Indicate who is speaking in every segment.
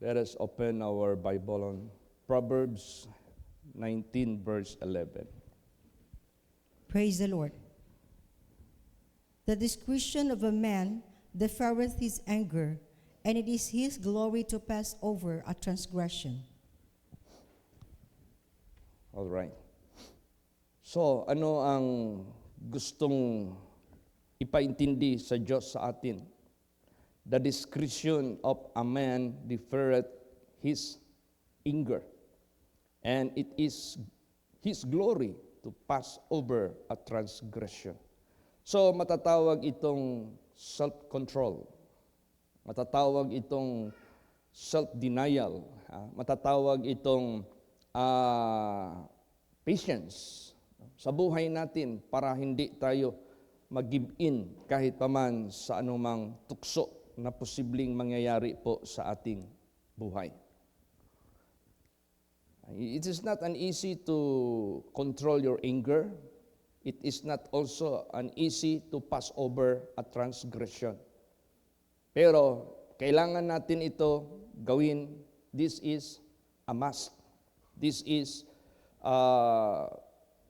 Speaker 1: Let us open our Bible on Proverbs 19, verse 11.
Speaker 2: Praise the Lord. The discretion of a man deferreth his anger, and it is his glory to pass over a transgression.
Speaker 1: All right. So, ano ang gustong ipaintindi sa Diyos sa atin? The discretion of a man deferreth his anger, and it is his glory to pass over a transgression. So, matatawag itong self-control. Matatawag itong self-denial. Matatawag itong patience sa buhay natin para hindi tayo mag-give in kahit paman sa anumang tukso na posibleng mangyayari po sa ating buhay. It is not an easy to control your anger. It is not also an easy to pass over a transgression. Pero kailangan natin ito gawin. This is a must. This is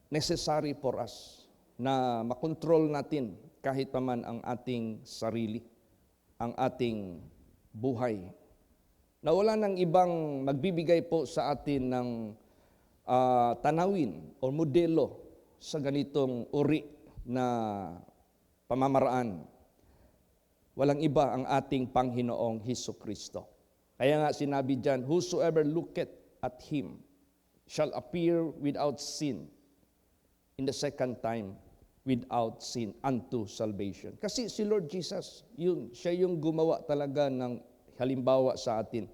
Speaker 1: necessary for us na makontrol natin kahit paman ang ating sarili, ang ating buhay. Na wala nang ibang magbibigay po sa atin ng tanawin o modelo sa ganitong uri na pamamaraan. Walang iba ang ating Panginoong Hesukristo. Kaya nga sinabi diyan, whosoever looketh at Him shall appear without sin in the second time without sin unto salvation. Kasi si Lord Jesus, siya yung gumawa talaga ng halimbawa sa atin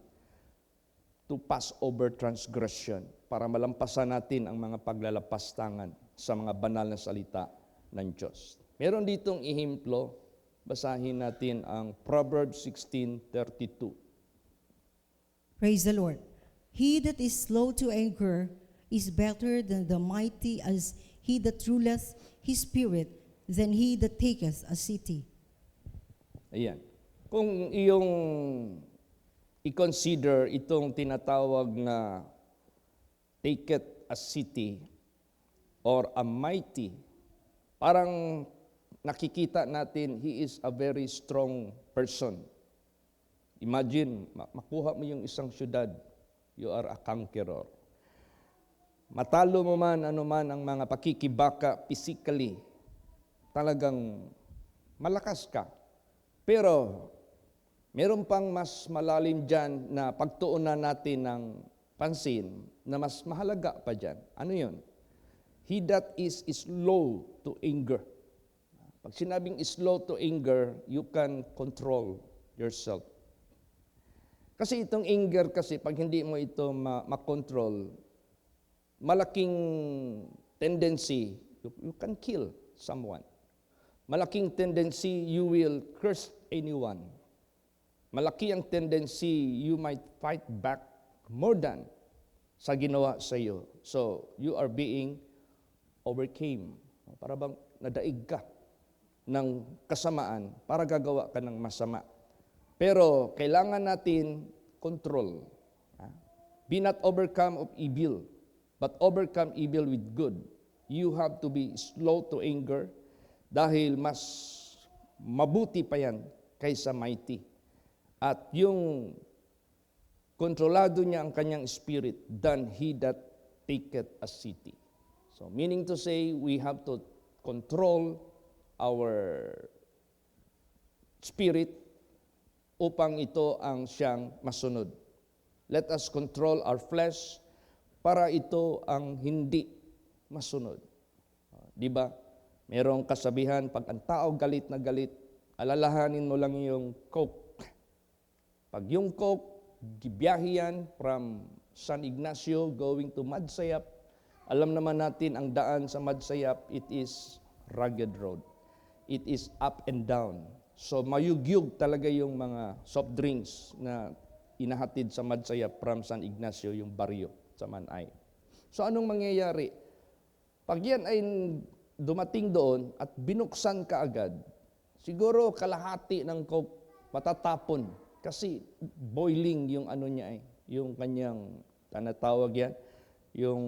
Speaker 1: to pass over transgression para malampasan natin ang mga paglalapastangan sa mga banal na salita ng Diyos. Meron ditong ihimplo, basahin natin ang Proverbs 16:32.
Speaker 2: Praise the Lord. He that is slow to anger is better than the mighty, as he that ruleth his spirit than he that taketh a city.
Speaker 1: Ayan. Kung iyong i-consider itong tinatawag na taketh a city or a mighty, parang nakikita natin he is a very strong person. Imagine, makuha mo yung isang syudad, you are a conqueror. Matalo mo man, ano man ang mga pakikibaka physically, talagang malakas ka. Pero, meron pang mas malalim dyan na pagtuunan natin ng pansin na mas mahalaga pa dyan. Ano yun? He that is slow to anger. Pag sinabing slow to anger, you can control yourself. Kasi itong anger kasi, pag hindi mo ito makontrol, malaking tendency, you can kill someone. Malaking tendency, you will curse anyone. Malaki ang tendency, you might fight back more than sa ginawa sa iyo. So, you are being overcame. Para bang nadaig ka ng kasamaan para gagawa ka ng masama. Pero kailangan natin control. Be not overcome of evil, but overcome evil with good. You have to be slow to anger dahil mas mabuti pa yan kaysa mighty. At yung kontrolado niya ang kanyang spirit than he that taketh a city. So meaning to say, we have to control our spirit upang ito ang siyang masunod. Let us control our flesh para ito ang hindi masunod. Di ba? Merong kasabihan, pag ang tao galit na galit, alalahanin mo lang yung Coke. Pag yung Coke, gibiyahe yan from San Ignacio going to Madsayap, alam naman natin ang daan sa Madsayap, it is rugged road. It is up and down. So mayugyug talaga yung mga soft drinks na inahatid sa Madsayap from San Ignacio, yung baryo sa Manay. So anong mangyayari? Pag yan ay dumating doon at binuksan ka agad, siguro kalahati ng Coke matatapon Kasi boiling yung ano niya yung kanyang, tanatawag yan, yung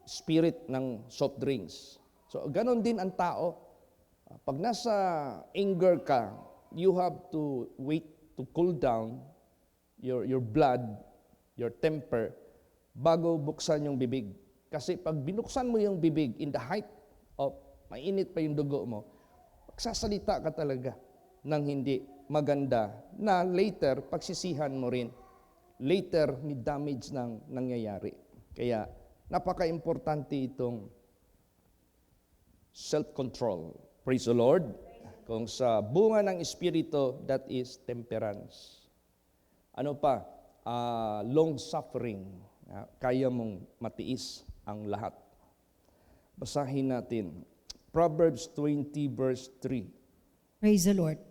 Speaker 1: spirit ng soft drinks. So, ganon din ang tao. Pag nasa anger ka, you have to wait to cool down your blood, your temper, bago buksan yung bibig. Kasi pag binuksan mo yung bibig in the height of mainit pa yung dugo mo, magsasalita ka talaga ng hindi maganda na later pagsisihan mo rin. Later, may damage nang nangyayari. Kaya napaka-importante itong self-control. Praise the Lord. Kung sa bunga ng Espiritu, that is temperance. Ano pa? Long-suffering. Kaya mong matiis ang lahat. Basahin natin. Proverbs 20 verse 3.
Speaker 2: Praise the Lord.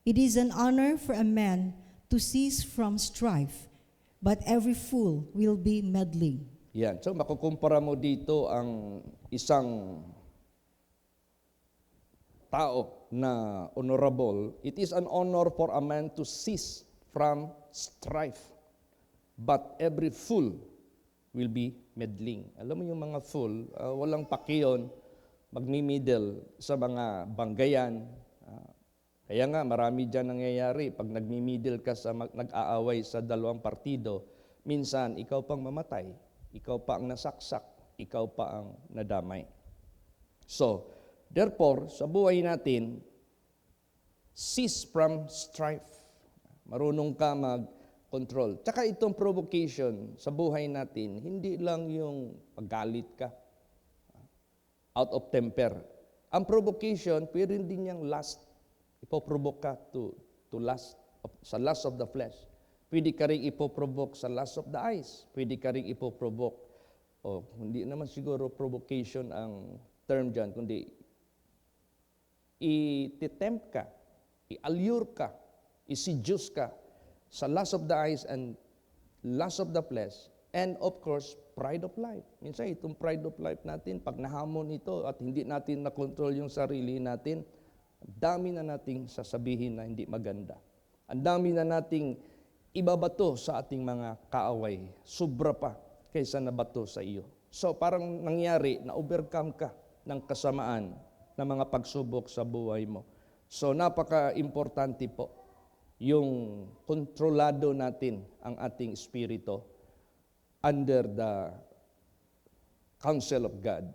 Speaker 2: It is an honor for a man to cease from strife, but every fool will be meddling.
Speaker 1: Yan. So makukumpara mo dito ang isang tao na honorable. It is an honor for a man to cease from strife, but every fool will be meddling. Alam mo yung mga fool, walang pakiyon, magmi-middle sa mga banggayan. Kaya nga, marami dyan nangyayari. Pag nagmi-middle ka sa nag-aaway sa dalawang partido, minsan, ikaw pang mamatay, ikaw pa ang nasaksak, ikaw pa ang nadamay. So, therefore, sa buhay natin, cease from strife. Marunong ka mag-control. Tsaka itong provocation sa buhay natin, hindi lang yung paggalit ka, out of temper. Ang provocation, pwede din yung lust. Ipoprovoke ka to lust, sa lust of the flesh. Pwede ka rin ipoprovoke sa lust of the eyes. Pwede ka rin ipoprovoke, hindi naman siguro provocation ang term dyan, kundi i-tempt ka, i-allure ka, i-seduce ka sa lust of the eyes and lust of the flesh, and of course, pride of life. Minsan itong pride of life natin, pag nahamon ito at hindi natin na-control yung sarili natin, ang dami na nating sasabihin na hindi maganda. Ang dami na nating ibabato sa ating mga kaaway. Sobra pa kaysa nabato sa iyo. So parang nangyari na overcome ka ng kasamaan ng mga pagsubok sa buhay mo. So napaka-importante po yung kontrolado natin ang ating espiritu under the counsel of God,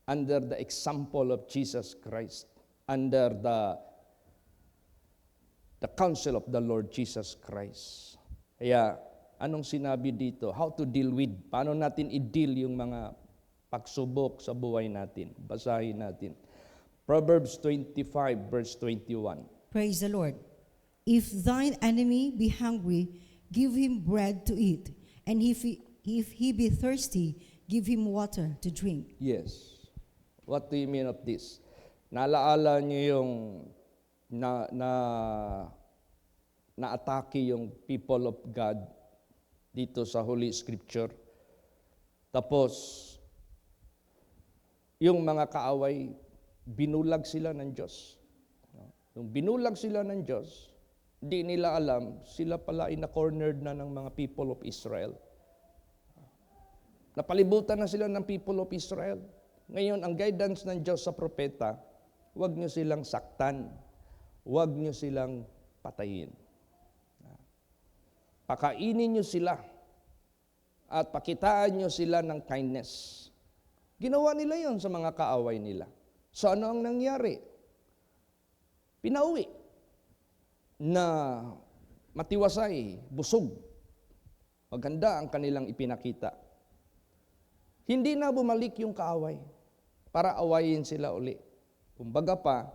Speaker 1: under the example of Jesus Christ, under the counsel of the Lord Jesus Christ. Kaya, anong sinabi dito? How to deal with? Paano natin i-deal yung mga pagsubok sa buhay natin? Basahin natin. Proverbs 25 verse 21.
Speaker 2: Praise the Lord. If thine enemy be hungry, give him bread to eat, and if he be thirsty, give him water to drink.
Speaker 1: Yes. What do you mean of this? Naalaala niyo yung na-atake yung people of God dito sa Holy Scripture. Tapos, yung mga kaaway, binulag sila ng Diyos. Nung binulag sila ng Diyos, di nila alam, sila pala ina-cornered na ng mga people of Israel. Napalibutan na sila ng people of Israel. Ngayon, ang guidance ng Diyos sa propeta, huwag nyo silang saktan. Huwag nyo silang patayin. Pakainin nyo sila at pakitaan nyo sila ng kindness. Ginawa nila yon sa mga kaaway nila. So ano ang nangyari? Pinauwi na matiwasay, busog. Maganda ang kanilang ipinakita. Hindi na bumalik yung kaaway para awayin sila uli. Kumbaga pa,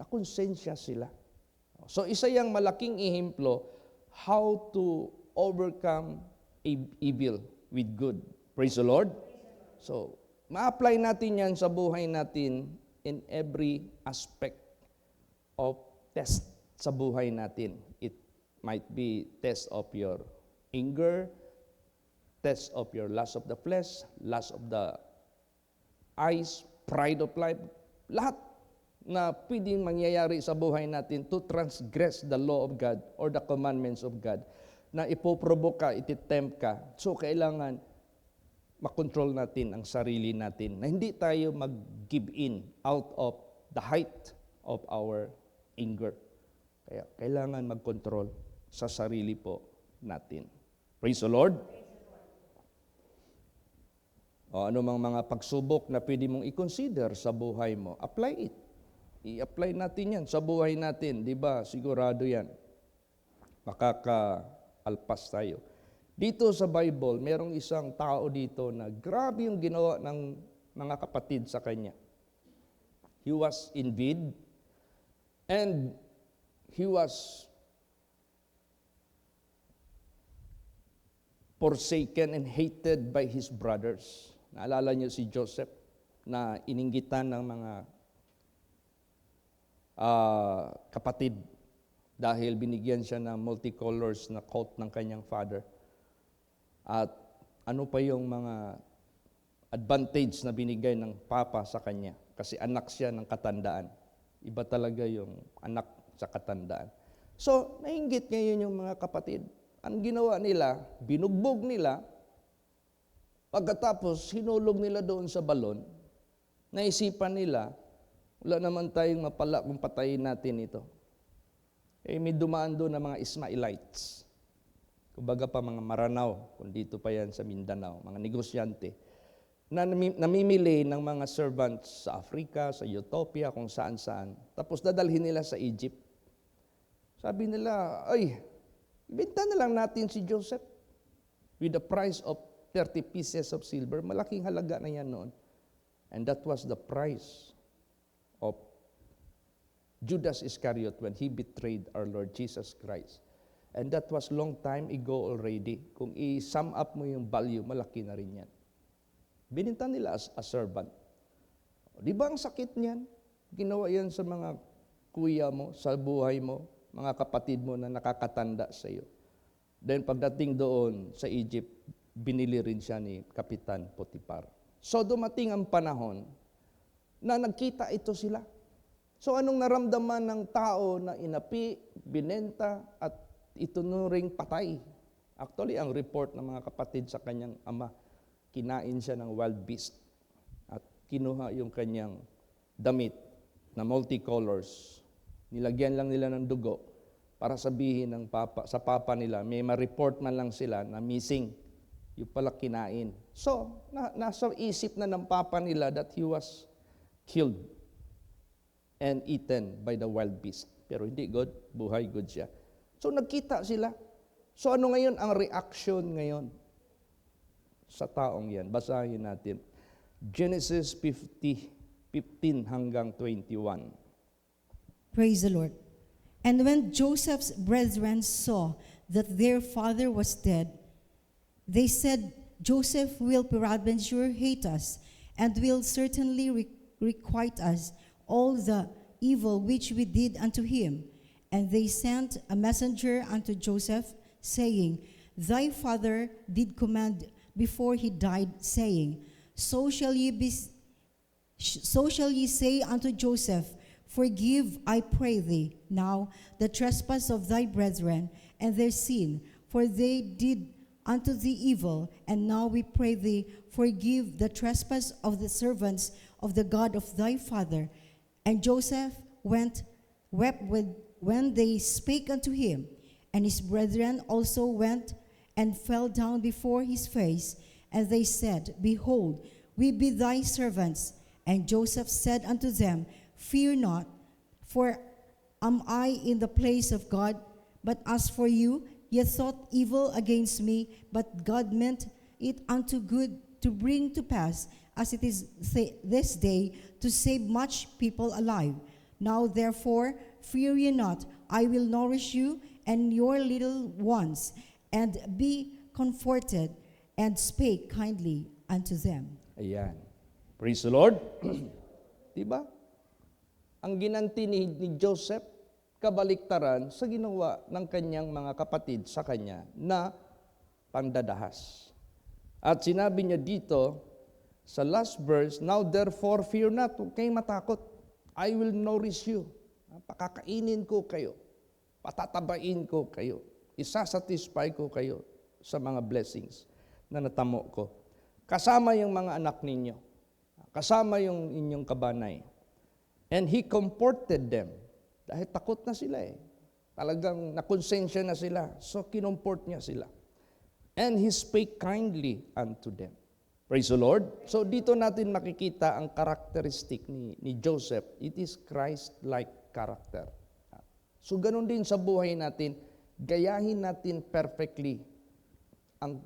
Speaker 1: nakonsensya sila. So isa yang malaking ehemplo how to overcome evil with good. Praise the Lord. So, ma-apply natin yan sa buhay natin in every aspect of test sa buhay natin. It might be test of your anger, test of your lust of the flesh, lust of the eyes, pride of life, lahat. na pwedeng mangyayari sa buhay natin to transgress the law of God or the commandments of God, na ipoprovoke ka, ititempt ka. So, kailangan makontrol natin ang sarili natin, na hindi tayo mag-give in out of the height of our anger. Kaya kailangan mag-control sa sarili po natin. Praise the Lord. O ano mang mga pagsubok na pwede mong i-consider sa buhay mo, apply it. I-apply natin yan sa buhay natin, di ba? Sigurado yan. Makakaalpas tayo. Dito sa Bible, merong isang tao dito na grabe yung ginawa ng mga kapatid sa kanya. He was envied and he was forsaken and hated by his brothers. Naalala niyo si Joseph na ininggitan ng mga kapatid dahil binigyan siya ng multicolors na coat ng kanyang father. At ano pa yung mga advantage na binigay ng papa sa kanya? Kasi anak siya ng katandaan. Iba talaga yung anak sa katandaan. So, nainggit ngayon yung mga kapatid. Ang ginawa nila, binugbog nila, pagkatapos hinulog nila doon sa balon, naisipan nila, wala naman tayong mapala kung patayin natin ito. Eh, may dumaan doon na mga Ismailites. Kumbaga pa mga Maranao, kung dito pa yan sa Mindanao, mga negosyante, na namimili ng mga servants sa Africa, sa Ethiopia, kung saan-saan. Tapos dadalhin nila sa Egypt. Sabi nila, ay, ibenta na lang natin si Joseph with the price of 30 pieces of silver. Malaking halaga na yan noon. And that was the price of Judas Iscariot when he betrayed our Lord Jesus Christ. And that was long time ago already. Kung i-sum up mo yung value, malaki na rin yan. Bininta nila as a servant. Di ba ang sakit niyan? Ginawa yan sa mga kuya mo, sa buhay mo, mga kapatid mo na nakakatanda sa iyo. Then pagdating doon sa Egypt, binili rin siya ni Kapitan Potiphar. So dumating ang panahon na nagkita ito sila. So anong naramdaman ng tao na inapi, binenta, at itunuring patay? Actually, ang report ng mga kapatid sa kanyang ama, kinain siya ng wild beast at kinuha yung kanyang damit na multicolors. Nilagyan lang nila ng dugo para sabihin ng sa papa nila, may ma-report man lang sila na missing. Yung pala kinain. So, nasa isip na ng papa nila that he was killed and eaten by the wild beast. Pero hindi good, buhay good siya. So, nagkita sila. So, ano ngayon ang reaction ngayon sa taong yan? Basahin natin. Genesis 15 hanggang 21.
Speaker 2: Praise the Lord. And when Joseph's brethren saw that their father was dead, they said, Joseph will peradventure hate us, and will certainly requite us all the evil which we did unto him. And they sent a messenger unto Joseph, saying, Thy father did command before he died, saying, So shall ye say unto Joseph, Forgive, I pray thee, now the trespass of thy brethren and their sin, for they did unto thee evil, and now we pray thee, forgive the trespass of the servants of the God of thy father. And Joseph wept when they spake unto him, and his brethren also went and fell down before his face, and they said, Behold, we be thy servants. And Joseph said unto them, Fear not, for am I in the place of God? But as for you, ye thought evil against me, but God meant it unto good, to bring to pass, as it is this day, to save much people alive. Now therefore, fear ye not, I will nourish you and your little ones, and be comforted, and spake kindly unto them.
Speaker 1: Ayan. Praise the Lord. Diba? Ang ginanti ni Joseph, kabaliktaran sa ginawa ng kanyang mga kapatid sa kanya na pandadahas. At sinabi niya dito, sa last verse, Now therefore fear not, huwag kayong matakot. I will nourish you. Pakakainin ko kayo. Patatabain ko kayo. Isasatisfy ko kayo sa mga blessings na natamo ko. Kasama yung mga anak ninyo. Kasama yung inyong kabanay. And He comforted them. Dahil takot na sila eh. Talagang nakonsensya na sila. So kinumport niya sila. And He spake kindly unto them. Praise the Lord. So dito natin makikita ang characteristic ni Joseph. It is Christ-like character. So ganun din sa buhay natin, gayahin natin perfectly ang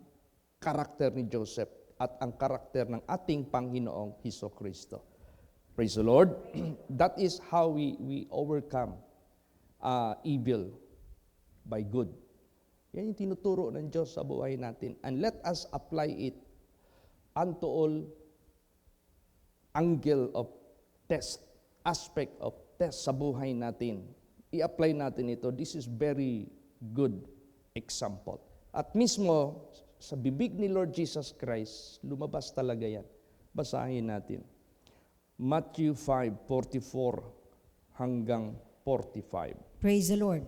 Speaker 1: karakter ni Joseph at ang karakter ng ating Panginoong Hesukristo. Praise the Lord. That is how we overcome evil by good. Yan yung tinuturo ng Diyos sa buhay natin. And let us apply it unto all angle of test, aspect of test sa buhay natin. I-apply natin ito. This is very good example. At mismo, sa bibig ni Lord Jesus Christ, lumabas talaga yan. Basahin natin. Matthew 5:44 hanggang 45.
Speaker 2: Praise the Lord.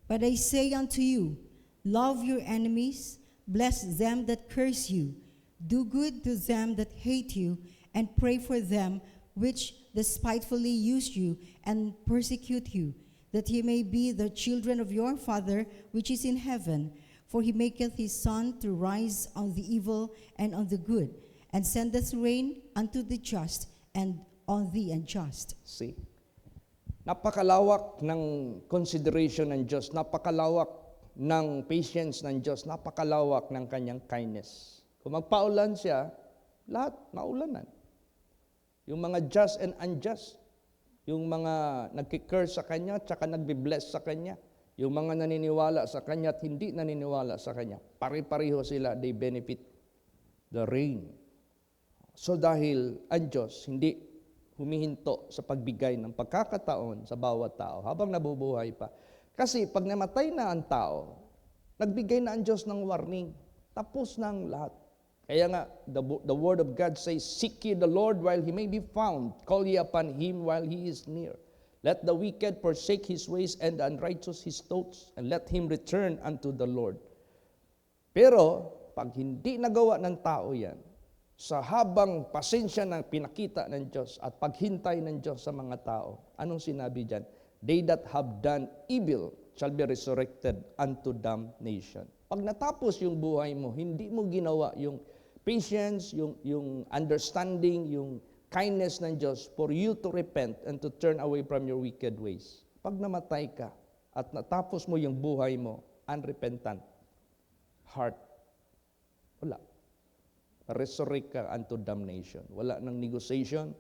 Speaker 2: But I say unto you, love your enemies, bless them that curse you, do good to them that hate you, and pray for them which despitefully use you and persecute you, that ye may be the children of your Father which is in heaven. For He maketh His sun to rise on the evil and on the good, and sendeth rain unto the just and on the unjust.
Speaker 1: See? Napakalawak ng consideration ng Diyos, napakalawak ng patience ng Diyos, napakalawak ng kanyang kindness. Kung magpaulan siya, lahat maulanan. Yung mga just and unjust, yung mga nagki-curse sa kanya, tsaka nagbi-bless sa kanya, yung mga naniniwala sa kanya at hindi naniniwala sa kanya, pare-pareho sila, they benefit the rain. So dahil ang Diyos hindi humihinto sa pagbigay ng pagkakataon sa bawat tao habang nabubuhay pa. Kasi pag namatay na ang tao, nagbigay na ang Diyos ng warning. Tapos na ang lahat. Kaya nga, the word of God says, seek ye the Lord while He may be found. Call ye upon Him while He is near. Let the wicked forsake his ways and the unrighteous his thoughts, and let him return unto the Lord. Pero, pag hindi nagawa ng tao yan, sa habang pasensya na pinakita ng Diyos at paghintay ng Diyos sa mga tao, anong sinabi dyan? They that have done evil shall be resurrected unto damnation. Pag natapos yung buhay mo, hindi mo ginawa yung patience, yung understanding, yung kindness ng Diyos for you to repent and to turn away from your wicked ways. Pag namatay ka at natapos mo yung buhay mo, unrepentant heart, wala. Resurrect ka unto damnation. Wala ng negotiation,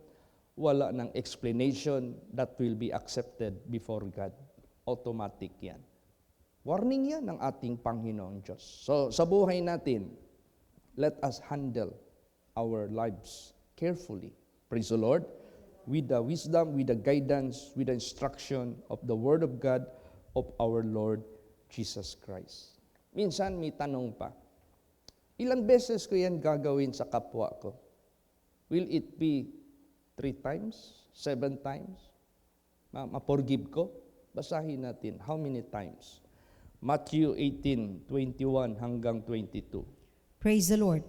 Speaker 1: wala ng explanation that will be accepted before God. Automatic yan. Warning yan ng ating Panginoong Diyos. So, sa buhay natin, let us handle our lives carefully. Praise the Lord. With the wisdom, with the guidance, with the instruction of the Word of God, of our Lord Jesus Christ. Minsan may tanong pa, ilang beses ko yan gagawin sa kapwa ko? Will it be 3 times? 7 times? Ma-forgive ko? Basahin natin. How many times? Matthew 18:21 hanggang 22.
Speaker 2: Praise the Lord.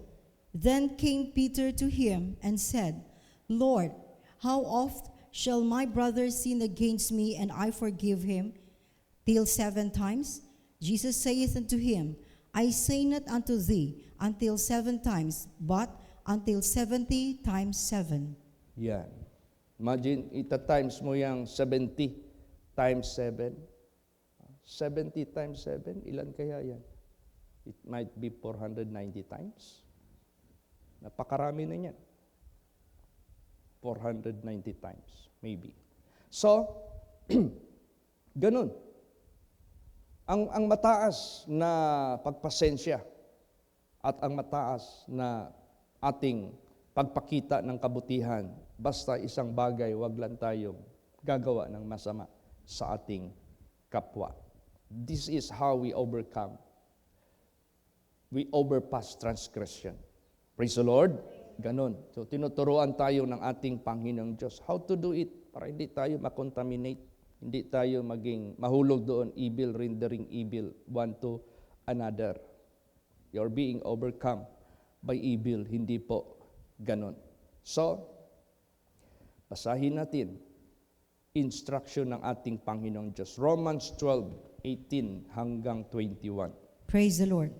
Speaker 2: Then came Peter to Him and said, Lord, how oft shall my brother sin against me, and I forgive him? Till 7 times? Jesus saith unto him, I say not unto thee, until 7 times, but until 70 times 7.
Speaker 1: Yan. Imagine, ita-times mo yung 70 times 7. 70 times 7, ilan kaya yan? It might be 490 times. Napakarami na yan. 490 times, maybe. So, ganun. Ang mataas na pagpasensya at ang mataas na ating pagpakita ng kabutihan, basta isang bagay, wag lang tayong gagawa ng masama sa ating kapwa. This is how we overcome. We overpass transgression. Praise the Lord. Ganon. So tinuturuan tayo ng ating Panginoong Diyos how to do it. para hindi tayo makontaminate, hindi tayo maging mahulog doon, evil, rendering evil one to another. You're being overcome by evil, hindi po ganon. So, basahin natin instruction ng ating Panginoong Diyos. Romans 12:18 hanggang 21.
Speaker 2: Praise the Lord.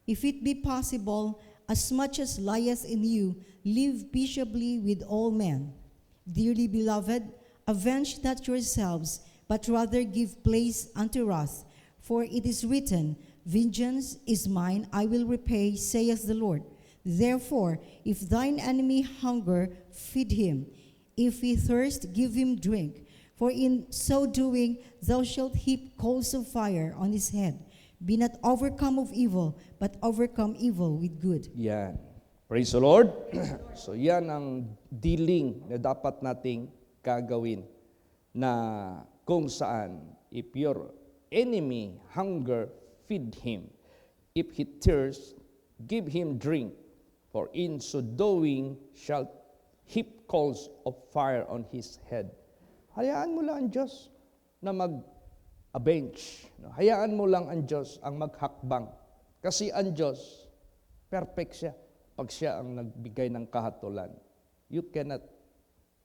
Speaker 2: If it be possible, as much as lieth in you, live peaceably with all men. Dearly beloved, avenge not yourselves, but rather give place unto wrath. For it is written, Vengeance is mine, I will repay, saith the Lord. Therefore, if thine enemy hunger, feed him. If he thirst, give him drink. For in so doing, thou shalt heap coals of fire on his head. Be not overcome of evil, but overcome evil with good.
Speaker 1: Yan. Praise the Lord. So yan ang dealing na dapat nating gagawin, na kung saan if your enemy hunger, feed him. If he thirst, give him drink. For in so doing shalt heap coals of fire on his head. Hayaan mo lang ang Diyos na mag-avenge. Hayaan mo lang ang Diyos ang maghakbang. Kasi ang Diyos, perfect siya pag siya ang nagbigay ng kahatulan. You cannot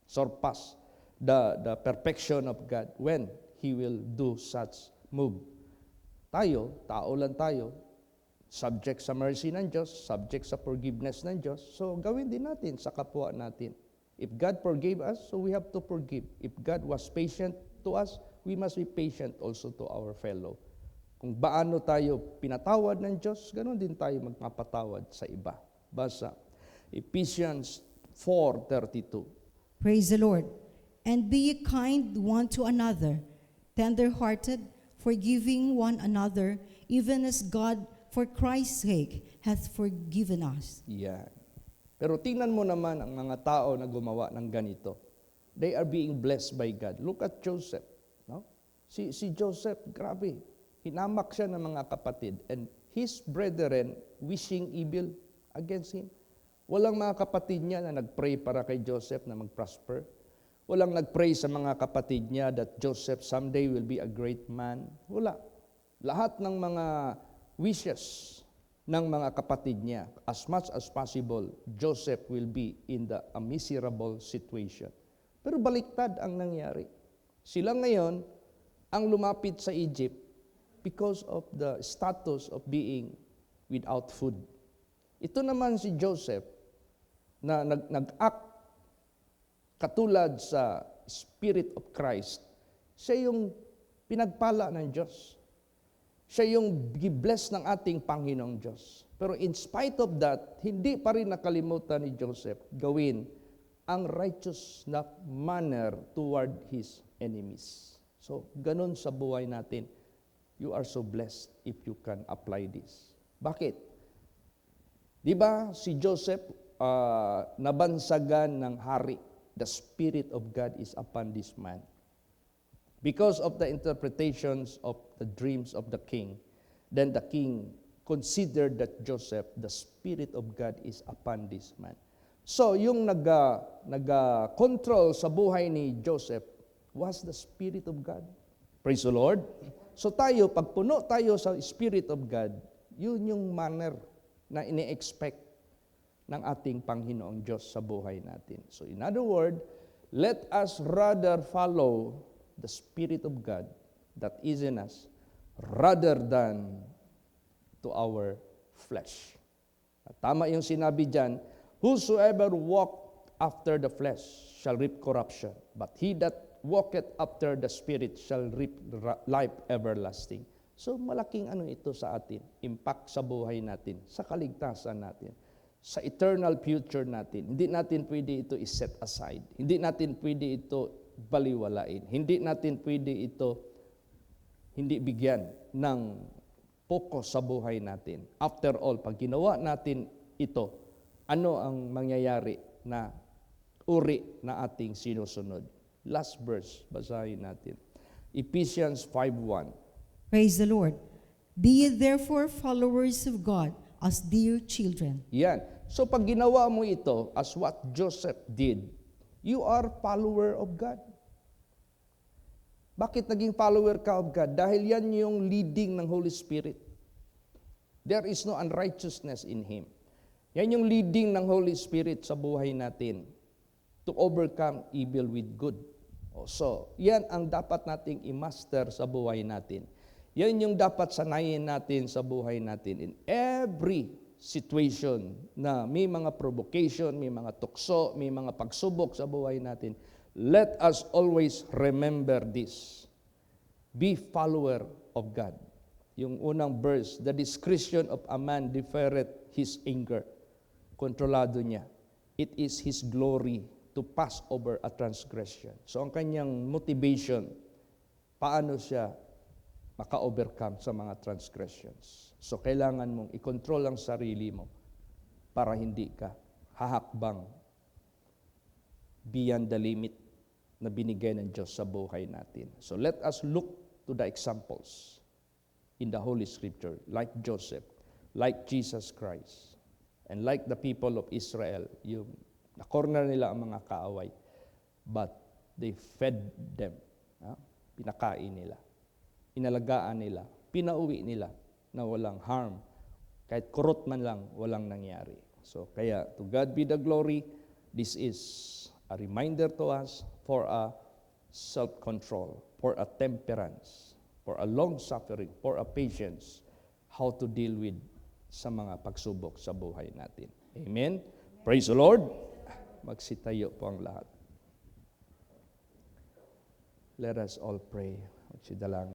Speaker 1: surpass the perfection of God when He will do such move. Tayo, tao lang tayo, subject sa mercy ng Diyos, subject sa forgiveness ng Diyos. So gawin din natin sa kapwa natin. If God forgave us, so we have to forgive. If God was patient to us, we must be patient also to our fellow. Kung baano tayo pinatawad ng Diyos, ganoon din tayo magpapatawad sa iba. Basa, Ephesians 4:32.
Speaker 2: Praise the Lord. And be ye kind one to another, tender-hearted, forgiving one another, even as God, for Christ's sake, hath forgiven us.
Speaker 1: Yan. Pero tingnan mo naman ang mga tao na gumawa ng ganito. They are being blessed by God. Look at Joseph. No? Si Joseph, grabe. Hinamak siya ng mga kapatid. And his brethren wishing evil against him. Walang mga kapatid niya na nag-pray para kay Joseph na mag-prosper. Walang nag-pray sa mga kapatid niya that Joseph someday will be a great man. Wala. Lahat ng mga wishes ng mga kapatid niya, as much as possible, Joseph will be in a miserable situation. Pero baliktad ang nangyari. Sila ngayon ang lumapit sa Egypt because of the status of being without food. Ito naman si Joseph na nag-act katulad sa Spirit of Christ. Siya yung pinagpala ng Diyos. Siya yung gibless ng ating Panginoong Diyos. Pero in spite of that, hindi pa rin nakalimutan ni Joseph gawin ang righteous na manner toward his enemies. So, ganun sa buhay natin. You are so blessed if you can apply this. Bakit? Di ba si Joseph nabansagan ng hari? The Spirit of God is upon this man. Because of the interpretations of the dreams of the king, then the king considered that Joseph, the Spirit of God is upon this man. So, yung nag-control sa buhay ni Joseph was the Spirit of God. Praise the Lord. So tayo, pag puno tayo sa Spirit of God, yun yung manner na ini-expect ng ating Panginoong Diyos sa buhay natin. So in other words, let us rather follow the Spirit of God that is in us rather than to our flesh. At tama yung sinabi dyan, whosoever walk after the flesh shall reap corruption, but he that walketh after the Spirit shall reap life everlasting. So malaking ito sa atin, impact sa buhay natin, sa kaligtasan natin, sa eternal future natin. Hindi natin pwede ito i-set aside. Hindi natin pwede ito baliwalain. Hindi natin pwede ito hindi bigyan ng focus sa buhay natin. After all, pag ginawa natin ito, ano ang mangyayari na uri na ating sinusunod? Last verse, basahin natin. Ephesians 5:1.
Speaker 2: Praise the Lord. Be ye therefore followers of God as dear children.
Speaker 1: Yan. So pag ginawa mo ito as what Joseph did, You are follower of God. Bakit naging follower ka of God? Dahil yan yung leading ng Holy Spirit. There is no unrighteousness in Him. Yan yung leading ng Holy Spirit sa buhay natin to overcome evil with good. So, yan ang dapat nating i-master sa buhay natin. Yan yung dapat sanayin natin sa buhay natin in every situation na may mga provocation, may mga tukso, may mga pagsubok sa buhay natin. Let us always remember this. Be follower of God. Yung unang verse, the discretion of a man deferreth his anger. Kontrolado niya. It is his glory to pass over a transgression. So ang kanyang motivation, paano siya maka-overcome sa mga transgressions. So kailangan mong i-control ang sarili mo para hindi ka hahakbang beyond the limit na binigay ng Diyos sa buhay natin. So let us look to the examples in the Holy Scripture, like Joseph, like Jesus Christ, and like the people of Israel. Yung na-corner nila ang mga kaaway, but they fed them. Pinakain nila, inalagaan nila, pinauwi nila na walang harm. Kahit kurot man lang, walang nangyari. So kaya, to God be the glory. This is a reminder to us for a self-control, for a temperance, for a long-suffering, for a patience, how to deal with sa mga pagsubok sa buhay natin. Amen? Praise the Lord. Magsitayo po ang lahat. Let us all pray. Magsidalangin.